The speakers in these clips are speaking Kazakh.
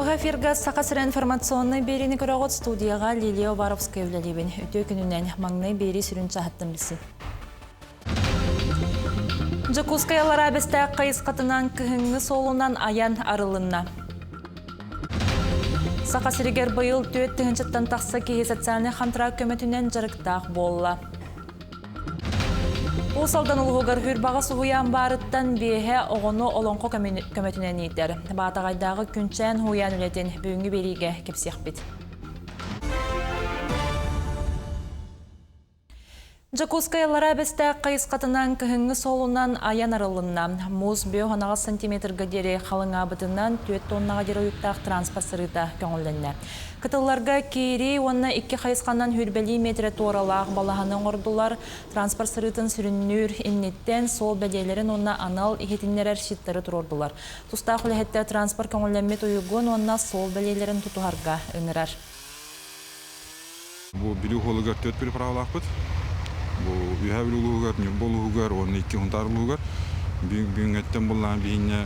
Бұға фирга сақасыры информационный беріні көріғыт студияға Лилия Варовская өлелебен. Өте күнінен маңнай бері сүрін чағаттым білсі. Жакускаялар әбісті қайыз қатынан күхіңі солынан аян арылынна. Сақасырыгер бұйыл төет түгіншіттен тақсы кейі социальный қамтыра көметінен жарықтақ болла. Усалдан улуғығар хүрбаға суғуян барыттан бейхе оғыны олонқо көметінен етер. Батағайдағы күнчен хуян үлетін бүгінгі береге кепсеқ бет. Жакускаялар әбісті қайыз қатынан күхіңі солынан аян арылынна. Мұз бөй 10 сантиметрға дере қалың абытынан 4 тоннаға дере ұйықтақ транспорт сырыта көңілінне. Кытылларға кейри онына 2 қайысқаннан хүрбәлі метрі торалақ балағының ордулар транспорт сырытын сүріннүр иннеттен сол бәделерін онына анал ихетінлер әршеттері тұрордулар. Тұстақ үләхетті транспорт көңілінмет ұйығын онына сол бәделерін тұтуғарға өңірар. Бұл білі қолығар 4 бір правалақ бұд. Бұл үйәбіл ұлығығар, небол ұлығығар, оны 2 ғынтар ұлығығар. Бүгін әттен болған бейіне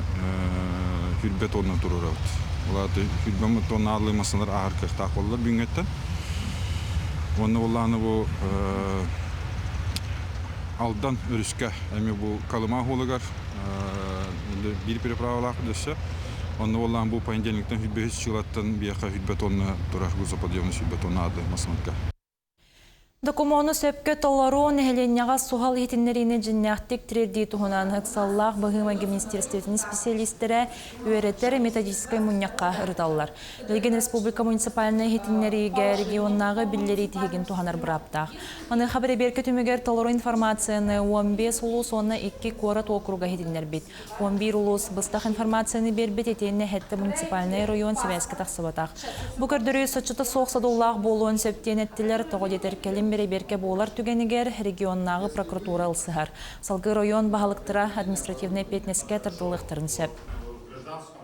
хүрбет онына тұрыр ауд. Олады хүрбемет онына алымасындар ағыр кәқтақ болылар бүгін әттен. Оны болғаны бұл алдан өріске әме бұл қалыма ұлығығар. Bir правалақ дөсі. Оны болған бұл понедельниктен хүрбет шығылаттан бияқа хүрбет онына тұрар ғызы подъемный хүрбет онына ады масынатқа. Докумону сөпкө толору нехеленняға сухал етінлеріне жиннақтик тірердей тұхынан ұқсаллақ бұғымаги министерстветінің специалистері өретер методическай мұньяққа ұрыталылар. Леген республика муниципальный етінлеріге регионнағы білдері тегін тұханар бұраптақ. Оны қабірі беркі түмігер толору информацияны 15 улус оны 2 корат округа етінлер бет. 11 улус бұстақ информацияны бербет етеніне әтті муниципальный район севәскі тақсыбатақ. Бұкірдірі сочыты соқсадуллақ болуын сөптен әттілер тоғыдетер кәлім берке болар түгенігер регионнағы прокуратура ылсығар. Салғы район бағалықтыра административный петнеске тұрдылықтырын сөп.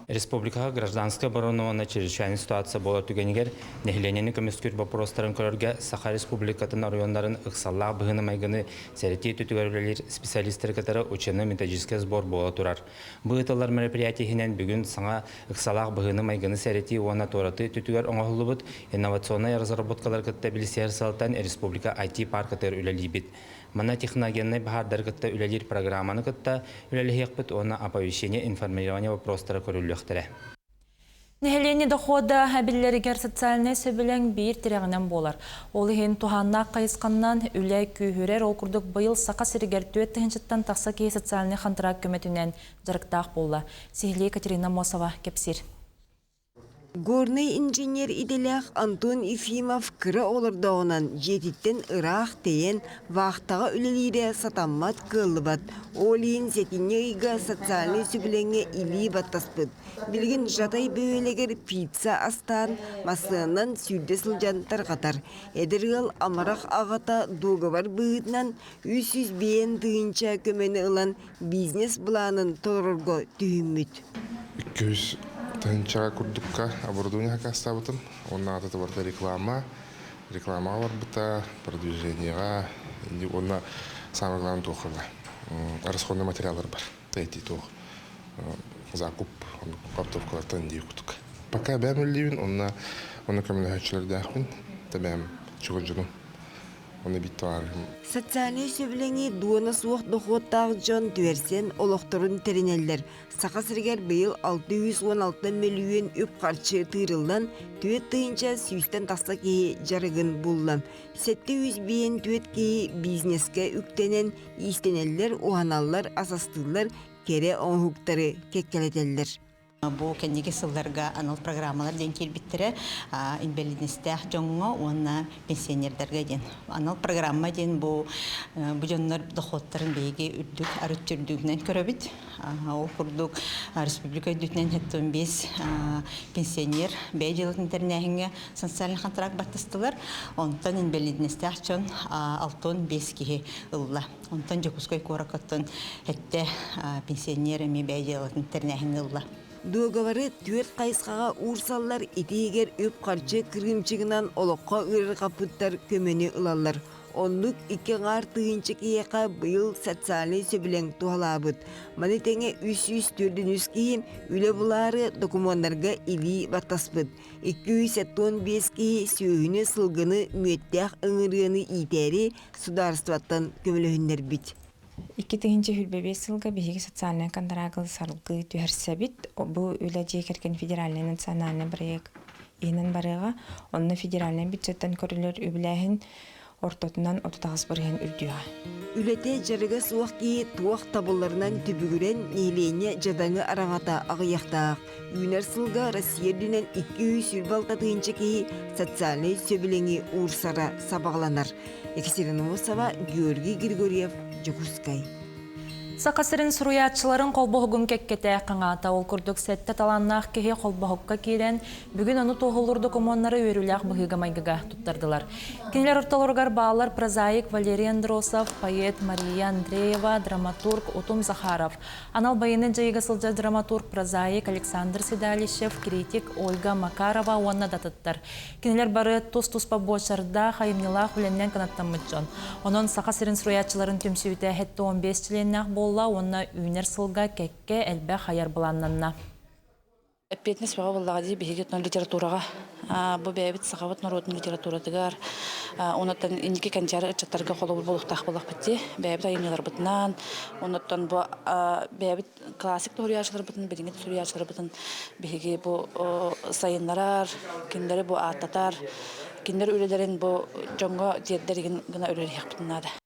Республикаға гражданская оборонована чрезвычайная ситуация бола түгенігер нехленені көмескүр вопростарын көрерге Саха Республикатын райондарын ықсаллақ бұғыны майгыны сәрети түтігерлер специалистері катары учені методический сбор бола тұрар. Бұғытылар мероприятиінен бүгін саңа ықсаллақ бұғыны майгыны сәрети оңа тораты түтігер оңағылы бұд инновационный разработкалар кітті білісер салтан Республика IT паркатыр үлелі бит. Мана техногенный бахардар кытта үлелер программаны кытта үлелі хекпіт оны оповещение информирование вопростары көріліқтірі. Нехелені дохода әбіллерігер социальный сөбілен бір тірегінен болар. Ол ең туғанна қайысқаннан үлі күйірер оқырдық бұйыл сақа сірігер төет тігіншіттен тақса кей социальный қантырақ көметінен жарықтақ болла. Сихли Катерина Мосова кепсир. Горный инженер иделях Антон Ефимов кірі олырдауынан жетіттен ұрақ тейен вақтаға үлелері сатаммат кылыбат. Олейін сетіне үйгі социальный сүбіленге илі баттаспыд. Білген жатай бөйлегер пицца астан масығынан сүрде сылжантар қатар. Әдіргіл амарақ ағата доғавар бұғытынан 300 бейін түйінча көмені ұлан бизнес бұланын толырғы түйімміт. Тенчага курдукка оборудование кастабытын. Онна ататы барда реклама бар бұта, продвижениеға, онна самый главный тоқырға. Расходный материалдар бар, тәйті тоқ. Закуп, каптовкалартан дей күтік. Пока бәм өлдейбін, онна коммуникацияларды ақпын, тәбәм чүгіл жүнім. Социальный сөбіліңі дуаны суық доходтағы жон дүверсен олықтырын теренелдер. Сақасыргер бейіл 616 миллион өп қарчы тыйрылдан төет тыйынша сүйістен тақса кейі жарығын бұллам. 700 бейін төет кейі бизнеске үктенен истенелдер, оғаналар, асастылар, кере оңғықтары кеккелетелдер. Бұл кәнеге сылларға анал программалар ден келбеттірі инвалидностях жоңға оны пенсионердерге ден. Анал программа ден бұл жонлар доходтарын бейге үрдік, арыт жүрдігінен көрібіт. Ол құрдық республика үддігінен 15 пенсионер бей жылытын тәрінәхінге социальный контракт баттыстылар. Онтан инвалидностях жон 6-5 кейі ұлла. Онтан жокускай коракаттан әтті пенсионер әме бей жылытын тәрінәхінге ұлла. Доғавары төет қайысқаға урсаллар етегер өп қарчы кірімчігінен олыққа ұрыр қапыттар көмені ұлалар. Онлук 2 ңар тыгынчы кияқа быйыл социальный сөбілен туғалабыд. Маны тәңе үс түрдінүс кейім үлі бұлары документтарға или баттаспыд. 215 кей сүйіні сылғыны мүеттәқ ыңырыны итәрі сударстваттан көмілігіндер бит. 2000 хүлбебе сылга биһиги социальный контрагыл сарылгы түһәрсәбит бу үлә жекеркен федеральный национальный проект инен барыга онны федеральный бюджеттен көрүлөр үбүләһин ортотунан 39 бырыгын үрдүгә. Үлете жарыга суақ ки туақ табыларынан түбігірен нейлене жадаңы араңата ағияқтақ. Үйнер сылға Россия дүнен 200 үлбалта тыынчы ки социальный сөбілеңі урсара сабағланар. Екатерина Мосова, Георгий Григорьев, Жокускай. Сақасырын сұруятшыларын қолбоғығын кеккеті қаңата ол күрдік сәтті таланнақ кеге қолбоғыққа керен бүгін оны тоғылыр документары өріліғ бұғыға майгыға тұттардылар. Кенелер ұрталырғар бағалар прозаик Валерий Андросов, поэт Мария Андреева, драматург Утум Захаров. Анал байыны жайығы сылжа драматург прозаик Александр Седалищев, критик Ольга Макарова онна датыттар. Кенелер бары тұс-тұспа бочарда қайымнылақ үленнен канаттамыджон. Оның сақасырын сұруятшыларын түмсүйті әтті 15 членнақ болла, онна үйнер сылға кәкке әлбә қайар бұланнанна. Петнес баға боллағады бігет литератураға. Бұл бәйбіт сақават народный литературатығар. Онаттан индеке кәнчары үтчаттарға қолы болуқтақ болақ бітті. Бәйбіт айымнелар бұтынан. Онаттан бұл бәйбіт классик тұғырияшылар бұтын, бәдеңет тұғырияшылар бұтын. Бігеге бұл сайынларар, кендері бұл аттатар. Кендер өлелерін бұл жоңға дердерген ғына өлелер бұтынады.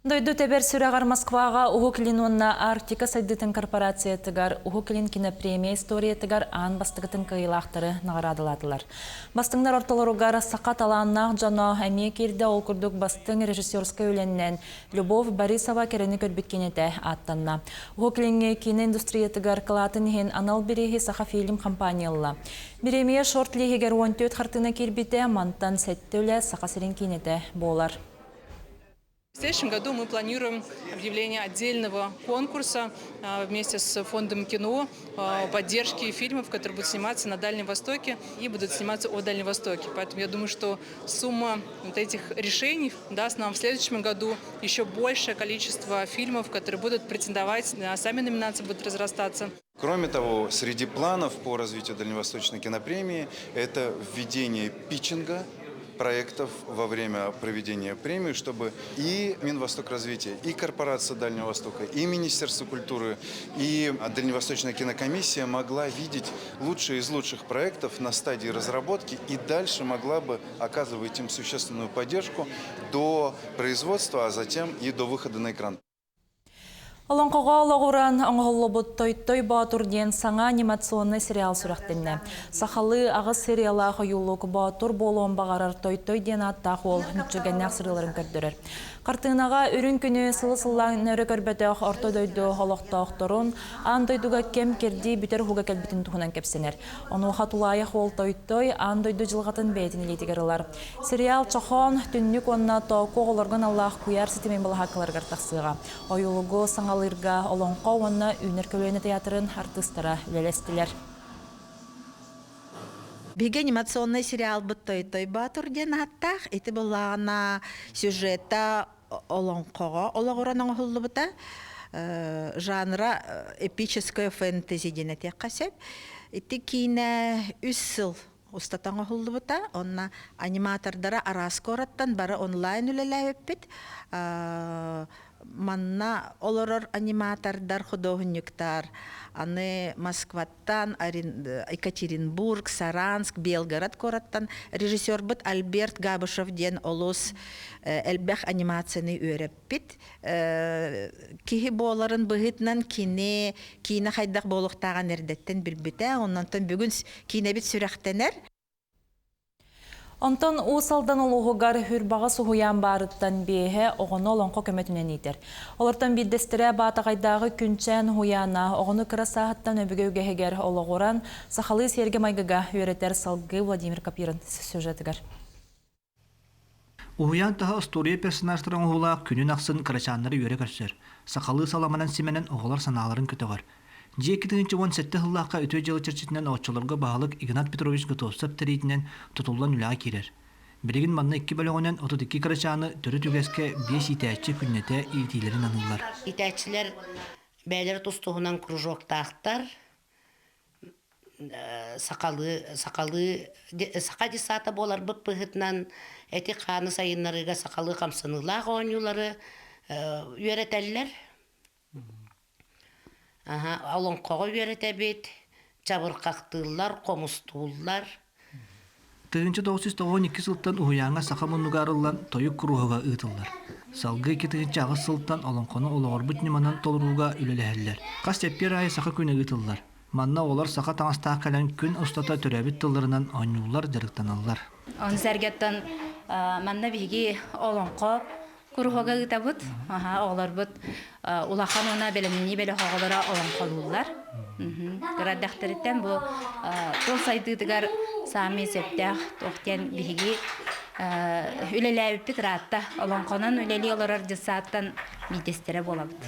Дойду тебер сүрәғар Москваға Ухуклин онна Арктика сайдытын корпорация тыгар Ухуклин кинопремия история тыгар ан бастығытын кыйлақтары нағарадыладылар. Бастыңдар орталарығар сақат аланнақ жано әме керді ол күрдік бастың режиссерскай өленнен Любовь Борисова керені көрбіткенеті аттанна. Ухуклинге киноиндустрия тыгар кылатын хен анал береги саха фильм компаниялла. Премия шорт-лигегер 14 хартына кербіте мантан сәттөлі сақасырын кинеті болар. В следующем году мы планируем объявление отдельного конкурса вместе с фондом кино поддержки фильмов, которые будут сниматься на Дальнем Востоке и будут сниматься о Дальнем Востоке. Поэтому я думаю, что сумма вот этих решений даст нам в следующем году еще большее количество фильмов, которые будут претендовать, сами номинации будут разрастаться. Кроме того, среди планов по развитию Дальневосточной кинопремии это введение питчинга проектов во время проведения премии, чтобы и Минвосток развития, и Корпорация Дальнего Востока, и Министерство культуры, и Дальневосточная кинокомиссия могла видеть лучшие из лучших проектов на стадии разработки и дальше могла бы оказывать им существенную поддержку до производства, а затем и до выхода на экран. Олонқоға олағыран оңғылыбыт той батур ден саңа анимационный сериал сүрәқтінне. Сақалы ағыз сериалағы юлық батур болуын бағарар той ден аттақ ол нүтчігеннәқ сырыларын көрдірір. Қартынаға үрін күні сылы-сыллағын өрі көрбәтіғ орта дойды олықтақтырын, ан дойдуға кем керді бүтер хуға кәлбітін тұхынан кәпсенер. Оны қатулайық ол той ан дойды жылғатын бәйтін елетігерілер. Сериал чохон түннік онна тоқу оларған Аллах күйар сетемен бұл хақыларғар тақсыға. Ойылығы саңалырға олонқа онна үнер көлөйні театрын артыстара үлелестілер. Биге анимационный сериал «Той батур» ден аттақ. Эти была на сюжета олонқоға олағыраның ұлы бұта. Жанра эпическое фэнтези ден әтек қасеп. Эти кейіне 3 сыл ұстатан ұлы бұта. Онна аниматордара арасқы ораттан бары онлайн үлелі өппет. Манна олорор аниматордар художниктар. Аны Москваттан, Екатеринбург, Саранск, Белгород кораттан режиссер бит Альберт Габышев ден олус элбэх анимацияны өреппит. Кихи боларын быгытнан кине хайдақ болуқтаған эрдеттен билбите. Оннан бүгін кине бит сүрәқтенер. Онтон усалдан олуғығар хүрбаға суғуян барыттан бейе оғыны олонқо көметінен етер. Олардан биддестірі батағайдағы күнчен хуяна оғыны кырасағыттан өбігеугегер олығыран сақалы серге майгыға өретер салғы Владимир Капирын сюжетігер. Уян таға история персонаждарын оғылақ күнін ақсын қарачанлары өре көрсер. Сақалы саламанан семенен оғылар саналарын көтіғар. Жекетіңінші 17 ғыллаққа өтөй жылы черчетінен оғытшыларға бағылық Игнат Петрович Гутовсап тәрейтінен тұтылдан үліға керер. Билигин манна 2 бөлөгөнөн 32 кырачаны төрү түгеске 5 итәчи күннете итилерин анылар. Итәчләр бәйләр тустугунан кружоктактар, сакалы сата болар быппыгытнан эти каны сайыннарыга сакалы камсынылар ойнулары үйрәтәлләр. Алонкога үйрәтәбит, чабыркактылар, комустуулар. 1992 сылтан уяңа сақамынугарылан тойық круғыға ұтылар. Салғы 2 сылтан олонқоны олығыр бұтнеманан толыруға үлеләхәлләр. Қас тәппер айы сақы көне ұтылар. Манна олар сақа таңастағы кәлін күн ұстата түрәбіт тылларынан ойнулар жарықтаналар. Он сәргеттен манна бігі олонқо круғыға ұтабыт. Олар бұт улахан она белемені беле хоғылара олонқолулар. Граддақтырыттен бұл тол сайдыдығар сами септях тоқтен биһиги үлеләбит ратта олонқонан үлели оларар жасаттан бидестере болабыт.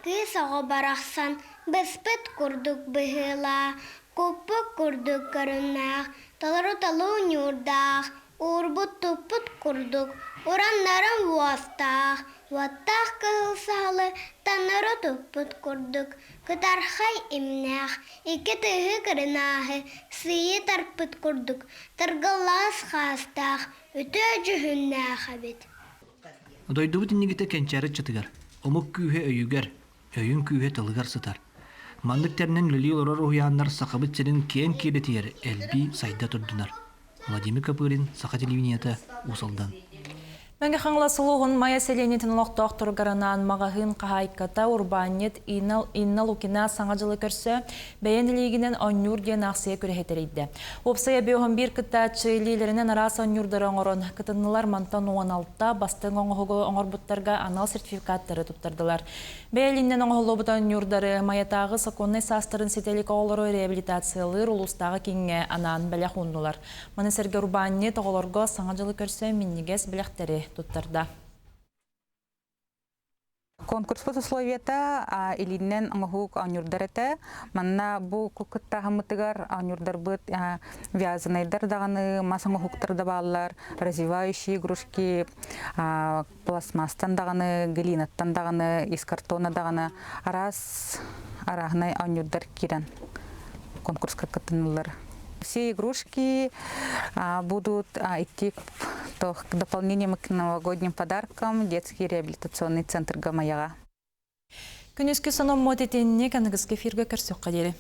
Кысаға барақсан беспет күрдік бігіла, көпі күрдік көріннақ, талару талу нүрдақ, урбут тұппыт күрдік, ураннарын уастақ, уаттақ кығылсалы, таныру тұппыт күрдік, кытархай имнақ, ике тығы кірінағы, сыйы тарпыт күрдік, тарғылас қастақ, үті жүхіннақ абет. Дойдубут иннигите кенчәрі чытыгар, омық күйе өйігер, өйін күйе тылығар сытар. Мандыктарынан лили олар уяннар сақабыт серін кен кебетер әлби сайда тұрдынар. Владимир Капырин, Саха телевидениеті, Усалдан. Мәңгі қаңла сұлуғын майя селенетін ұлақтақ тұрғаранан мағағын қағайката урбанет инна лукина саңа жылы көрсі бәйенілігінен оннюр ден ақсия көрехетерейді. Опсая беуғын бір кітта чөйлелерінен арас оннюрдары оңырын кітінлар мантан 16-та бастың оңығы оңырбұттарға анал сертификаттары тұттардылар. Бәйелінен оңғылы бұт оннюрдары майятағы сақонный састырын сетелік оғылыры реабилитациялы рулустағы кеңе анан бәлек ұндылар. Манысерге урбанет оғылырға саңа жылы көрсі миннигес бәлектері туттарда. Конкурс по условията илинен аңгук анюрдарете манна бу кукыттагымытыгар анюрдар быт вязанайдар даганы масаңгуктар да баллар развивающие игрушки пластмасстан даганы глинаттан даганы из картона даганы арас арагнай анюрдар кирен конкурска кытынылар. Все игрушки будут идти к дополнением к новогодним подаркам детский реабилитационный центр Гамаяга. Күнескі санам мотетенне кәнігізгі фирге көрсек қадері.